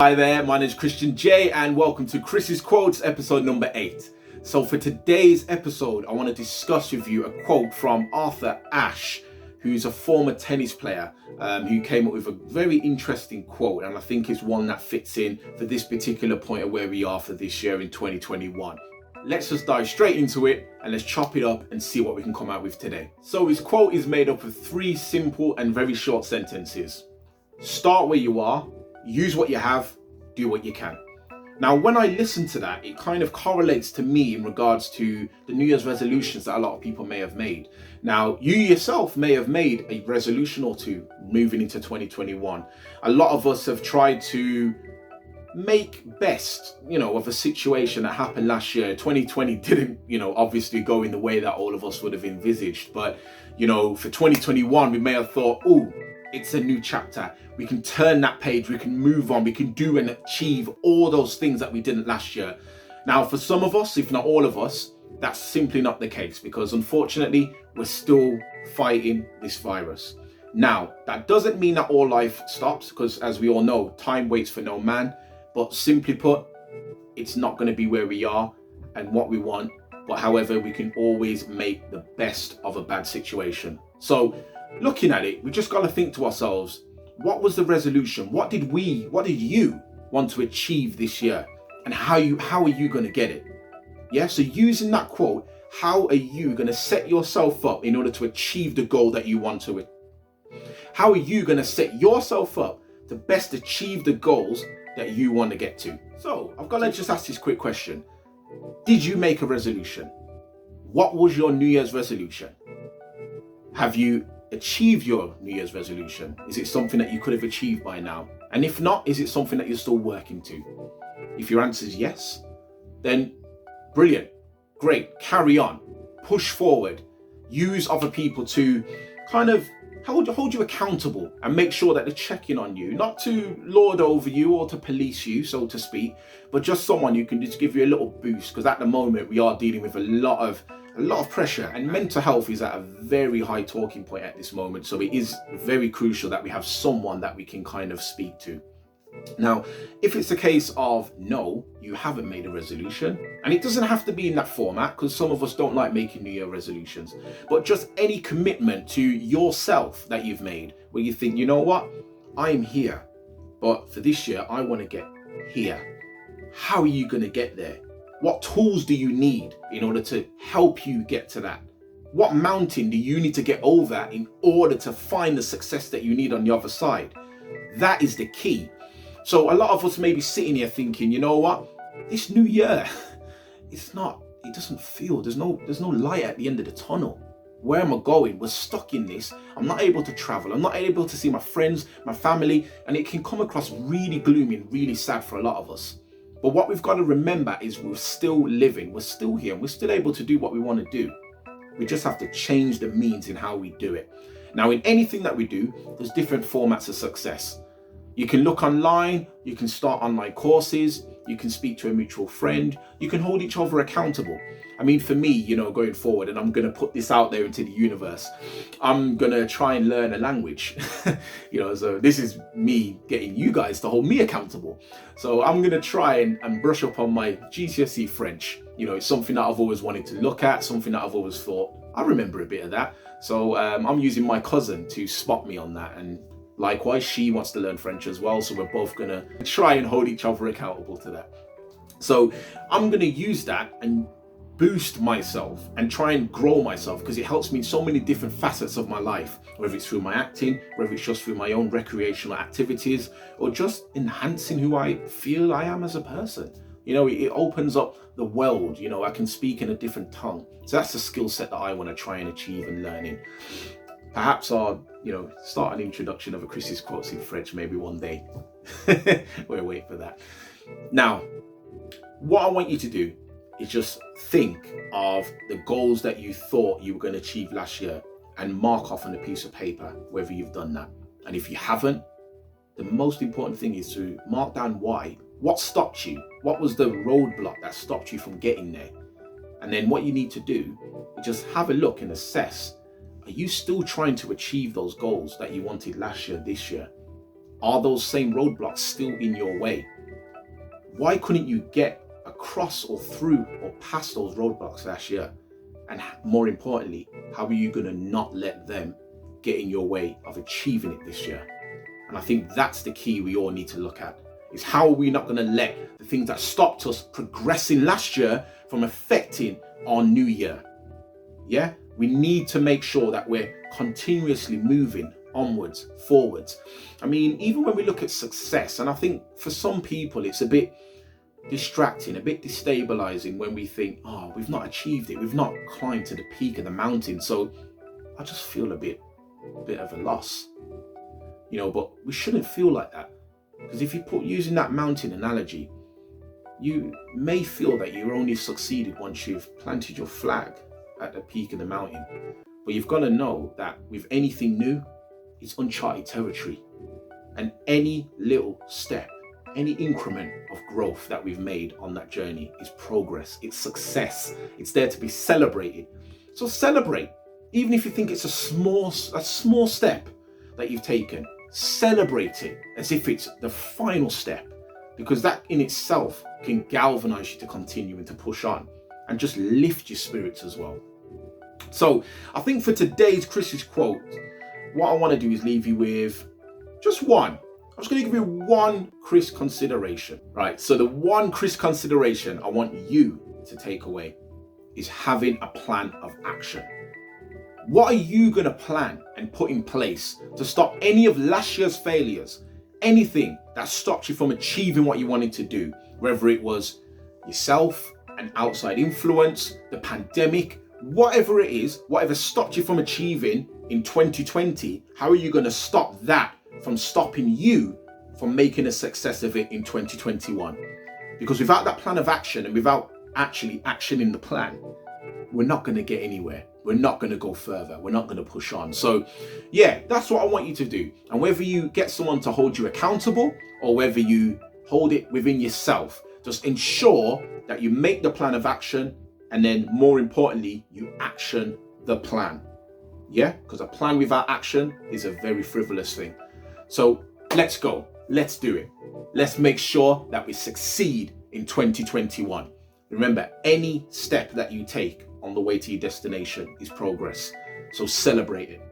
Hi there, my name is Christian J and welcome to Chris's Quotes episode number 8. So for today's episode, I want to discuss with you a quote from Arthur Ashe, who's a former tennis player who came up with a very interesting quote, and I think it's one that fits in for this particular point of where we are for this year in 2021. Let's just dive straight into it and let's chop it up and see what we can come out with today. So his quote is made up of 3 simple and very short sentences. Start where you are, use what you have, do what you can. Now, when I listen to that, it kind of correlates to me in regards to the New Year's resolutions that a lot of people may have made. Now, you yourself may have made a resolution or two moving into 2021. A lot of us have tried to make best, of a situation that happened last year. 2020 didn't, obviously go in the way that all of us would have envisaged. But, for 2021, we may have thought, oh, it's a new chapter. We can turn that page, we can move on, we can do and achieve all those things that we didn't last year. Now, for some of us, if not all of us, that's simply not the case because unfortunately, we're still fighting this virus. Now, that doesn't mean that all life stops because as we all know, time waits for no man. But simply put, it's not going to be where we are and what we want. But however, we can always make the best of a bad situation. So looking at it, we just got to think to ourselves, what was the resolution? What did you want to achieve this year? And how are you going to get it? Yeah, so using that quote, how are you going to set yourself up in order to achieve the goal that you want to? How are you going to set yourself up to best achieve the goals that you want to get to? So I've got to just ask this quick question. Did you make a resolution? What was your New Year's resolution? Have you achieved your New Year's resolution? Is it something that you could have achieved by now? And if not, is it something that you're still working to? If your answer is yes, then brilliant, great, carry on, push forward, use other people to kind of hold you accountable and make sure that they're checking on you, not to lord over you or to police you, so to speak, but just someone who can just give you a little boost, because at the moment we are dealing with a lot of pressure, and mental health is at a very high talking point at this moment. So it is very crucial that we have someone that we can kind of speak to. Now, if it's a case of no, you haven't made a resolution, and it doesn't have to be in that format because some of us don't like making New Year resolutions, but just any commitment to yourself that you've made where you think, you know what, I'm here, but for this year, I want to get here. How are you going to get there? What tools do you need in order to help you get to that? What mountain do you need to get over in order to find the success that you need on the other side? That is the key. So a lot of us may be sitting here thinking, you know what? This new year, it doesn't feel, there's no light at the end of the tunnel. Where am I going? We're stuck in this. I'm not able to travel. I'm not able to see my friends, my family, and it can come across really gloomy and really sad for a lot of us. But what we've got to remember is we're still living, we're still here, and we're still able to do what we want to do. We just have to change the means in how we do it. Now, in anything that we do, there's different formats of success. You can look online, you can start online courses, you can speak to a mutual friend, you can hold each other accountable. I mean, for me, going forward, and I'm going to put this out there into the universe, I'm going to try and learn a language. So this is me getting you guys to hold me accountable. So I'm going to try and brush up on my GCSE French. It's something that I've always wanted to look at, something that I've always thought, I remember a bit of that. So I'm using my cousin to spot me on that, and likewise, she wants to learn French as well, so we're both gonna try and hold each other accountable to that. So I'm gonna use that and boost myself and try and grow myself, because it helps me in so many different facets of my life, whether it's through my acting, whether it's just through my own recreational activities, or just enhancing who I feel I am as a person. It opens up the world. I can speak in a different tongue. So that's the skill set that I want to try and achieve and learn in. Perhaps I'll, start an introduction of a Chris's Quotes in French maybe one day. We'll wait for that. Now, what I want you to do is just think of the goals that you thought you were going to achieve last year and mark off on a piece of paper whether you've done that. And if you haven't, the most important thing is to mark down why. What stopped you? What was the roadblock that stopped you from getting there? And then what you need to do is just have a look and assess. Are you still trying to achieve those goals that you wanted last year, this year? Are those same roadblocks still in your way? Why couldn't you get across or through or past those roadblocks last year? And more importantly, how are you going to not let them get in your way of achieving it this year? And I think that's the key we all need to look at, is how are we not going to let the things that stopped us progressing last year from affecting our new year? Yeah, we need to make sure that we're continuously moving onwards, forwards. I mean, even when we look at success, and I think for some people it's a bit distracting, a bit destabilizing when we think, oh, we've not achieved it, we've not climbed to the peak of the mountain, so I just feel a bit of a loss. You know, but we shouldn't feel like that, because if you using that mountain analogy, you may feel that you're only succeeded once you've planted your flag at the peak of the mountain. But you've got to know that with anything new, it's uncharted territory. And any little step, any increment of growth that we've made on that journey is progress, it's success, it's there to be celebrated. So celebrate, even if you think it's a small step that you've taken. Celebrate it as if it's the final step, because that in itself can galvanize you to continue and to push on and just lift your spirits as well. So I think for today's Chris's quote, what I want to do is leave you with just one. I'm just going to give you one Chris consideration, right? So the one Chris consideration I want you to take away is having a plan of action. What are you going to plan and put in place to stop any of last year's failures, anything that stopped you from achieving what you wanted to do, whether it was yourself, an outside influence, the pandemic, whatever it is, whatever stopped you from achieving in 2020, how are you going to stop that from stopping you from making a success of it in 2021? Because without that plan of action and without actually actioning the plan, we're not going to get anywhere. We're not going to go further. We're not going to push on. So yeah, that's what I want you to do. And whether you get someone to hold you accountable or whether you hold it within yourself, just ensure that you make the plan of action, and then more importantly, you action the plan. Yeah, because a plan without action is a very frivolous thing. So let's go. Let's do it. Let's make sure that we succeed in 2021. Remember, any step that you take on the way to your destination is progress. So celebrate it.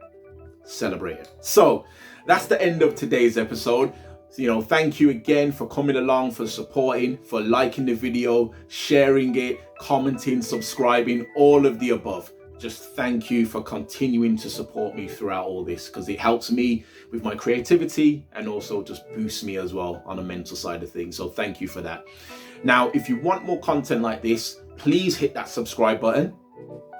Celebrate it. So that's the end of today's episode. You know, thank you again for coming along, for supporting, for liking the video, sharing it, commenting, subscribing, all of the above. Just thank you for continuing to support me throughout all this, because it helps me with my creativity and also just boosts me as well on the mental side of things. So thank you for that. Now, if you want more content like this, please hit that subscribe button.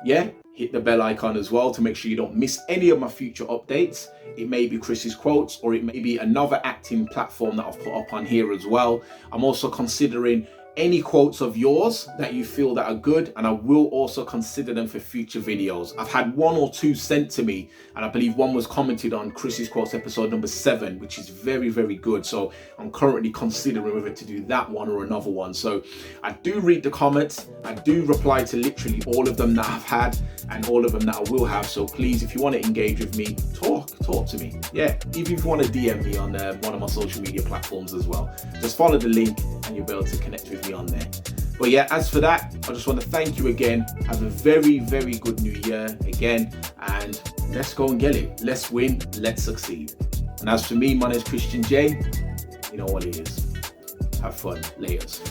Yeah, hit the bell icon as well to make sure you don't miss any of my future updates. It may be Chris's quotes, or it may be another acting platform that I've put up on here as well. I'm also considering any quotes of yours that you feel that are good, and I will also consider them for future videos. I've had one or two sent to me, and I believe one was commented on Chris's quotes episode number 7, which is very, very good. So I'm currently considering whether to do that one or another one. So I do read the comments. I do reply to literally all of them that I've had and all of them that I will have. So please, if you want to engage with me, talk to me. Yeah, even if you want to DM me on one of my social media platforms as well, just follow the link and you'll be able to connect with me on there. But yeah, as for that, I just want to thank you again. Have a very, very good new year again, and let's go and get it. Let's win, let's succeed. And as for me, my name is Christian J. You know what it is. Have fun. Laters.